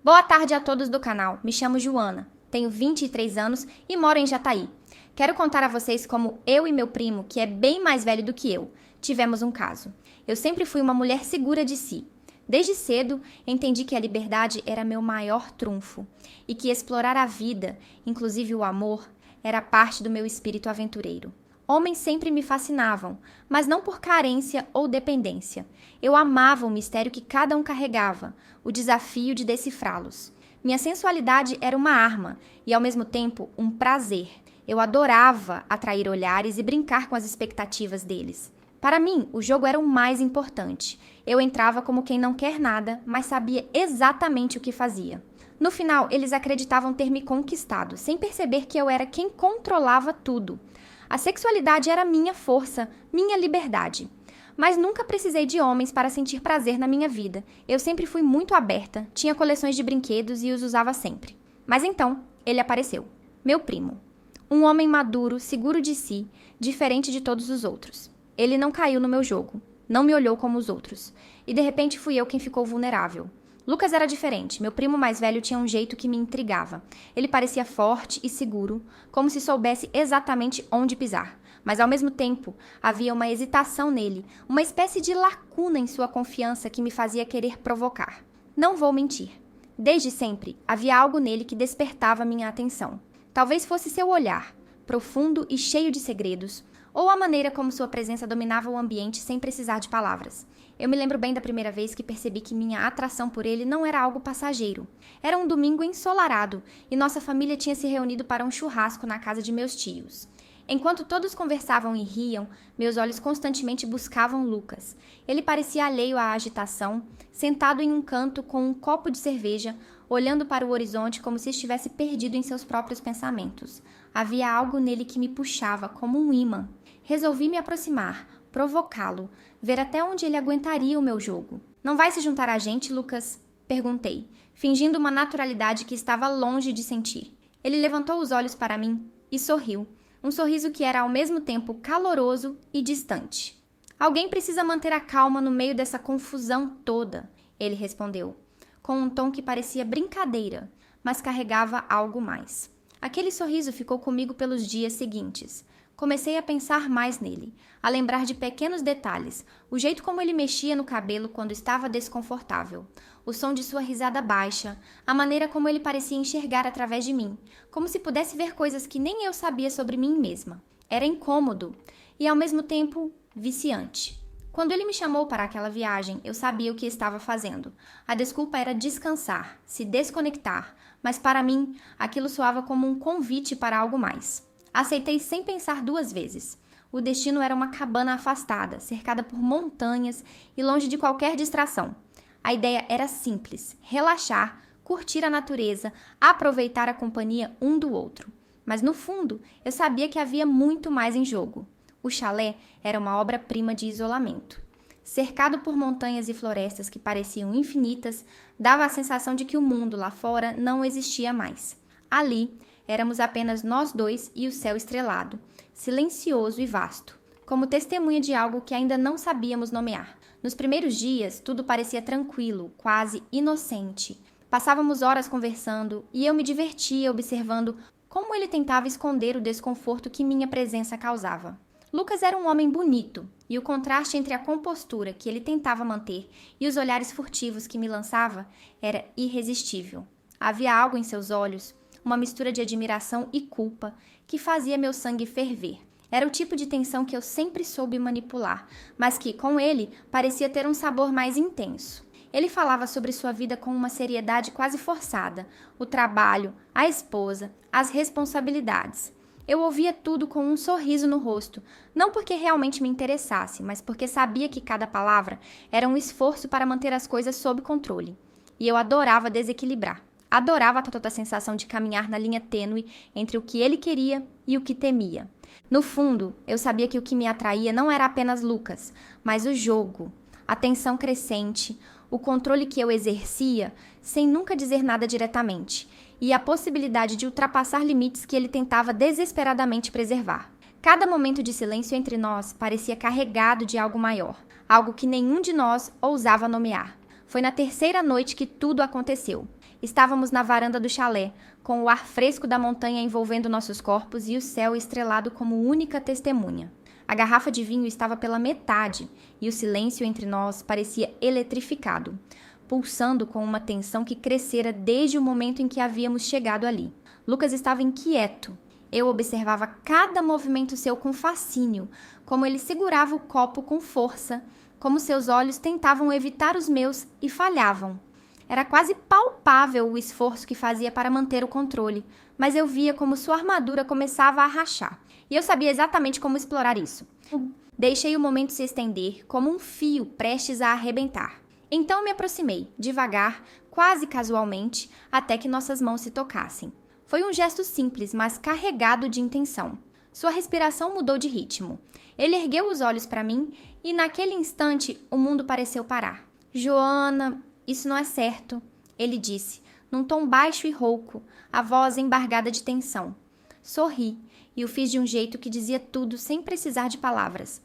Boa tarde a todos do canal, me chamo Joana, tenho 23 anos e moro em Jataí. Quero contar a vocês como eu e meu primo, que é bem mais velho do que eu, tivemos um caso. Eu sempre fui uma mulher segura de si. Desde cedo, entendi que a liberdade era meu maior trunfo e que explorar a vida, inclusive o amor, era parte do meu espírito aventureiro. Homens sempre me fascinavam, mas não por carência ou dependência. Eu amava o mistério que cada um carregava, o desafio de decifrá-los. Minha sensualidade era uma arma e, ao mesmo tempo, um prazer. Eu adorava atrair olhares e brincar com as expectativas deles. Para mim, o jogo era o mais importante. Eu entrava como quem não quer nada, mas sabia exatamente o que fazia. No final, eles acreditavam ter me conquistado, sem perceber que eu era quem controlava tudo. A sexualidade era minha força, minha liberdade. Mas nunca precisei de homens para sentir prazer na minha vida. Eu sempre fui muito aberta, tinha coleções de brinquedos e os usava sempre. Mas então, ele apareceu. Meu primo. Um homem maduro, seguro de si, diferente de todos os outros. Ele não caiu no meu jogo, não me olhou como os outros. E de repente fui eu quem ficou vulnerável. Lucas era diferente, meu primo mais velho tinha um jeito que me intrigava. Ele parecia forte e seguro, como se soubesse exatamente onde pisar. Mas ao mesmo tempo, havia uma hesitação nele, uma espécie de lacuna em sua confiança que me fazia querer provocar. Não vou mentir. Desde sempre, havia algo nele que despertava minha atenção. Talvez fosse seu olhar, profundo e cheio de segredos, ou a maneira como sua presença dominava o ambiente sem precisar de palavras. Eu me lembro bem da primeira vez que percebi que minha atração por ele não era algo passageiro. Era um domingo ensolarado e nossa família tinha se reunido para um churrasco na casa de meus tios. Enquanto todos conversavam e riam, meus olhos constantemente buscavam Lucas. Ele parecia alheio à agitação, sentado em um canto com um copo de cerveja, olhando para o horizonte como se estivesse perdido em seus próprios pensamentos. Havia algo nele que me puxava como um ímã. Resolvi me aproximar, provocá-lo, ver até onde ele aguentaria o meu jogo. Não vai se juntar a gente, Lucas? Perguntei, fingindo uma naturalidade que estava longe de sentir. Ele levantou os olhos para mim e sorriu, um sorriso que era ao mesmo tempo caloroso e distante. Alguém precisa manter a calma no meio dessa confusão toda, ele respondeu, com um tom que parecia brincadeira, mas carregava algo mais. Aquele sorriso ficou comigo pelos dias seguintes. Comecei a pensar mais nele, a lembrar de pequenos detalhes, o jeito como ele mexia no cabelo quando estava desconfortável, o som de sua risada baixa, a maneira como ele parecia enxergar através de mim, como se pudesse ver coisas que nem eu sabia sobre mim mesma. Era incômodo e, ao mesmo tempo, viciante. Quando ele me chamou para aquela viagem, eu sabia o que estava fazendo. A desculpa era descansar, se desconectar, mas para mim, aquilo soava como um convite para algo mais. Aceitei sem pensar duas vezes. O destino era uma cabana afastada, cercada por montanhas e longe de qualquer distração. A ideia era simples, relaxar, curtir a natureza, aproveitar a companhia um do outro. Mas no fundo, eu sabia que havia muito mais em jogo. O chalé era uma obra-prima de isolamento. Cercado por montanhas e florestas que pareciam infinitas, dava a sensação de que o mundo lá fora não existia mais. Ali, éramos apenas nós dois e o céu estrelado, silencioso e vasto, como testemunha de algo que ainda não sabíamos nomear. Nos primeiros dias, tudo parecia tranquilo, quase inocente. Passávamos horas conversando e eu me divertia observando como ele tentava esconder o desconforto que minha presença causava. Lucas era um homem bonito, e o contraste entre a compostura que ele tentava manter e os olhares furtivos que me lançava era irresistível. Havia algo em seus olhos, uma mistura de admiração e culpa, que fazia meu sangue ferver. Era o tipo de tensão que eu sempre soube manipular, mas que, com ele, parecia ter um sabor mais intenso. Ele falava sobre sua vida com uma seriedade quase forçada, o trabalho, a esposa, as responsabilidades. Eu ouvia tudo com um sorriso no rosto, não porque realmente me interessasse, mas porque sabia que cada palavra era um esforço para manter as coisas sob controle. E eu adorava desequilibrar. Adorava toda a sensação de caminhar na linha tênue entre o que ele queria e o que temia. No fundo, eu sabia que o que me atraía não era apenas Lucas, mas o jogo, a tensão crescente, o controle que eu exercia sem nunca dizer nada diretamente, e a possibilidade de ultrapassar limites que ele tentava desesperadamente preservar. Cada momento de silêncio entre nós parecia carregado de algo maior, algo que nenhum de nós ousava nomear. Foi na terceira noite que tudo aconteceu. Estávamos na varanda do chalé, com o ar fresco da montanha envolvendo nossos corpos e o céu estrelado como única testemunha. A garrafa de vinho estava pela metade e o silêncio entre nós parecia eletrificado, pulsando com uma tensão que crescera desde o momento em que havíamos chegado ali. Lucas estava inquieto. Eu observava cada movimento seu com fascínio, como ele segurava o copo com força, como seus olhos tentavam evitar os meus e falhavam. Era quase palpável o esforço que fazia para manter o controle, mas eu via como sua armadura começava a rachar. E eu sabia exatamente como explorar isso. Deixei o momento se estender como um fio prestes a arrebentar. Então me aproximei, devagar, quase casualmente, até que nossas mãos se tocassem. Foi um gesto simples, mas carregado de intenção. Sua respiração mudou de ritmo. Ele ergueu os olhos para mim e, naquele instante, o mundo pareceu parar. Joana, isso não é certo, ele disse, num tom baixo e rouco, a voz embargada de tensão. Sorri, e o fiz de um jeito que dizia tudo sem precisar de palavras.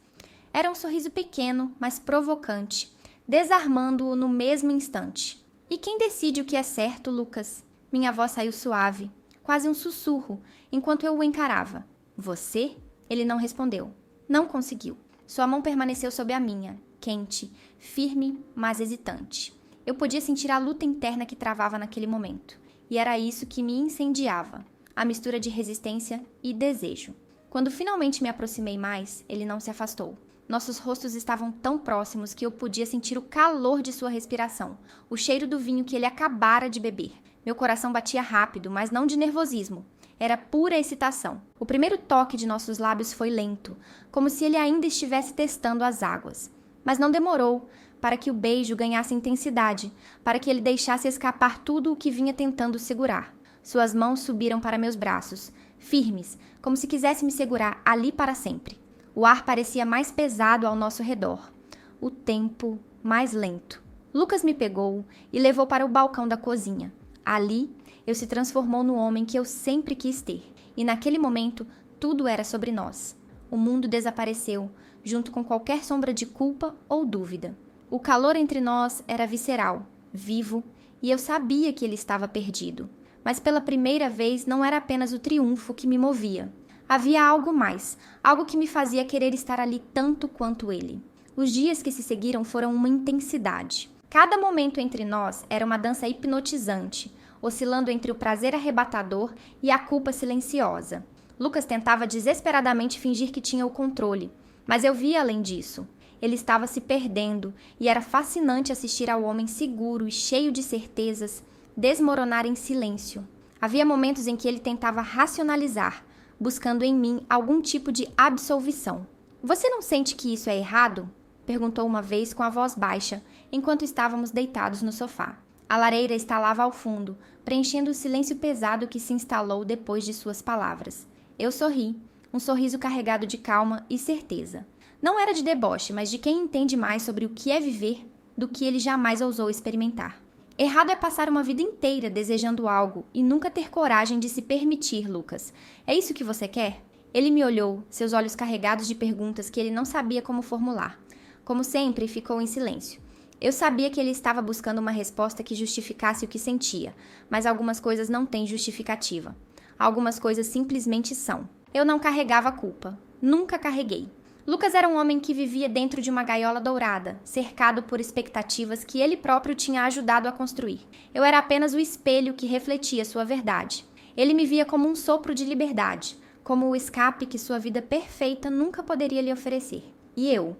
Era um sorriso pequeno, mas provocante, desarmando-o no mesmo instante. E quem decide o que é certo, Lucas? Minha voz saiu suave, quase um sussurro, enquanto eu o encarava. Você? Ele não respondeu. Não conseguiu. Sua mão permaneceu sob a minha, quente, firme, mas hesitante. Eu podia sentir a luta interna que travava naquele momento. E era isso que me incendiava. A mistura de resistência e desejo. Quando finalmente me aproximei mais, ele não se afastou. Nossos rostos estavam tão próximos que eu podia sentir o calor de sua respiração, o cheiro do vinho que ele acabara de beber. Meu coração batia rápido, mas não de nervosismo. Era pura excitação. O primeiro toque de nossos lábios foi lento, como se ele ainda estivesse testando as águas. Mas não demorou para que o beijo ganhasse intensidade, para que ele deixasse escapar tudo o que vinha tentando segurar. Suas mãos subiram para meus braços, firmes, como se quisesse me segurar ali para sempre. O ar parecia mais pesado ao nosso redor. O tempo mais lento. Lucas me pegou e levou para o balcão da cozinha. Ali, ele se transformou no homem que eu sempre quis ter. E naquele momento, tudo era sobre nós. O mundo desapareceu, junto com qualquer sombra de culpa ou dúvida. O calor entre nós era visceral, vivo, e eu sabia que ele estava perdido. Mas pela primeira vez não era apenas o triunfo que me movia. Havia algo mais, algo que me fazia querer estar ali tanto quanto ele. Os dias que se seguiram foram uma intensidade. Cada momento entre nós era uma dança hipnotizante, oscilando entre o prazer arrebatador e a culpa silenciosa. Lucas tentava desesperadamente fingir que tinha o controle, mas eu via além disso. Ele estava se perdendo e era fascinante assistir ao homem seguro e cheio de certezas desmoronar em silêncio. Havia momentos em que ele tentava racionalizar, buscando em mim algum tipo de absolvição. Você não sente que isso é errado? Perguntou uma vez com a voz baixa, enquanto estávamos deitados no sofá. A lareira estalava ao fundo, preenchendo o silêncio pesado que se instalou depois de suas palavras. Eu sorri, um sorriso carregado de calma e certeza. Não era de deboche, mas de quem entende mais sobre o que é viver do que ele jamais ousou experimentar. Errado é passar uma vida inteira desejando algo e nunca ter coragem de se permitir, Lucas. É isso que você quer? Ele me olhou, seus olhos carregados de perguntas que ele não sabia como formular. Como sempre, ficou em silêncio. Eu sabia que ele estava buscando uma resposta que justificasse o que sentia, mas algumas coisas não têm justificativa. Algumas coisas simplesmente são. Eu não carregava a culpa. Nunca carreguei. Lucas era um homem que vivia dentro de uma gaiola dourada, cercado por expectativas que ele próprio tinha ajudado a construir. Eu era apenas o espelho que refletia sua verdade. Ele me via como um sopro de liberdade, como o escape que sua vida perfeita nunca poderia lhe oferecer. E eu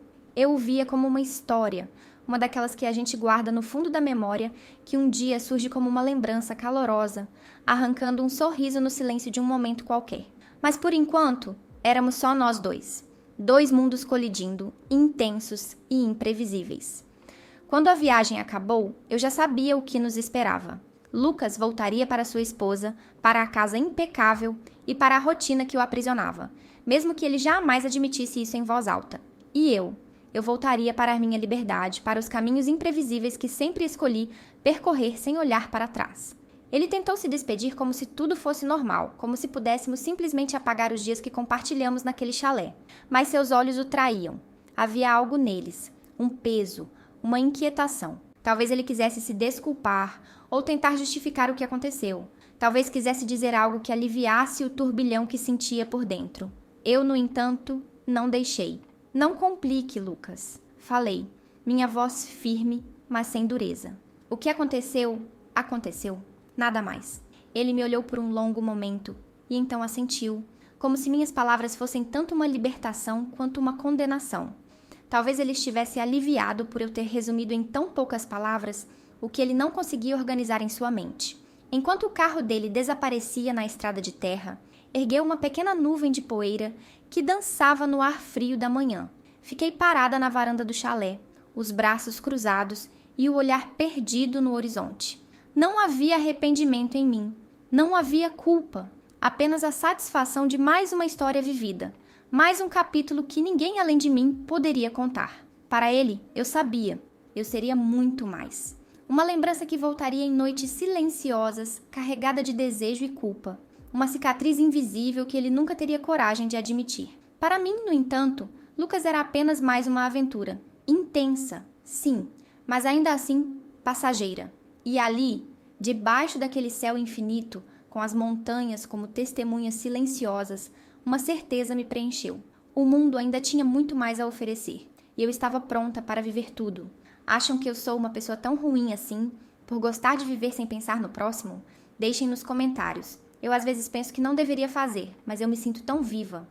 o via como uma história, uma daquelas que a gente guarda no fundo da memória, que um dia surge como uma lembrança calorosa, arrancando um sorriso no silêncio de um momento qualquer. Mas por enquanto, éramos só nós dois. Dois mundos colidindo, intensos e imprevisíveis. Quando a viagem acabou, eu já sabia o que nos esperava. Lucas voltaria para sua esposa, para a casa impecável e para a rotina que o aprisionava, mesmo que ele jamais admitisse isso em voz alta. E eu voltaria para a minha liberdade, para os caminhos imprevisíveis que sempre escolhi percorrer sem olhar para trás. Ele tentou se despedir como se tudo fosse normal, como se pudéssemos simplesmente apagar os dias que compartilhamos naquele chalé. Mas seus olhos o traíam. Havia algo neles, um peso, uma inquietação. Talvez ele quisesse se desculpar ou tentar justificar o que aconteceu. Talvez quisesse dizer algo que aliviasse o turbilhão que sentia por dentro. Eu, no entanto, não deixei. Não complique, Lucas. Falei, minha voz firme, mas sem dureza. O que aconteceu, aconteceu. Nada mais. Ele me olhou por um longo momento e então assentiu, como se minhas palavras fossem tanto uma libertação quanto uma condenação. Talvez ele estivesse aliviado por eu ter resumido em tão poucas palavras o que ele não conseguia organizar em sua mente. Enquanto o carro dele desaparecia na estrada de terra, ergueu uma pequena nuvem de poeira que dançava no ar frio da manhã. Fiquei parada na varanda do chalé, os braços cruzados e o olhar perdido no horizonte. Não havia arrependimento em mim, não havia culpa, apenas a satisfação de mais uma história vivida. Mais um capítulo que ninguém além de mim poderia contar. Para ele, eu sabia, eu seria muito mais. Uma lembrança que voltaria em noites silenciosas, carregada de desejo e culpa. Uma cicatriz invisível que ele nunca teria coragem de admitir. Para mim, no entanto, Lucas era apenas mais uma aventura. Intensa, sim, mas ainda assim passageira. E ali, debaixo daquele céu infinito, com as montanhas como testemunhas silenciosas, uma certeza me preencheu. O mundo ainda tinha muito mais a oferecer, e eu estava pronta para viver tudo. Acham que eu sou uma pessoa tão ruim assim, por gostar de viver sem pensar no próximo? Deixem nos comentários. Eu às vezes penso que não deveria fazer, mas eu me sinto tão viva.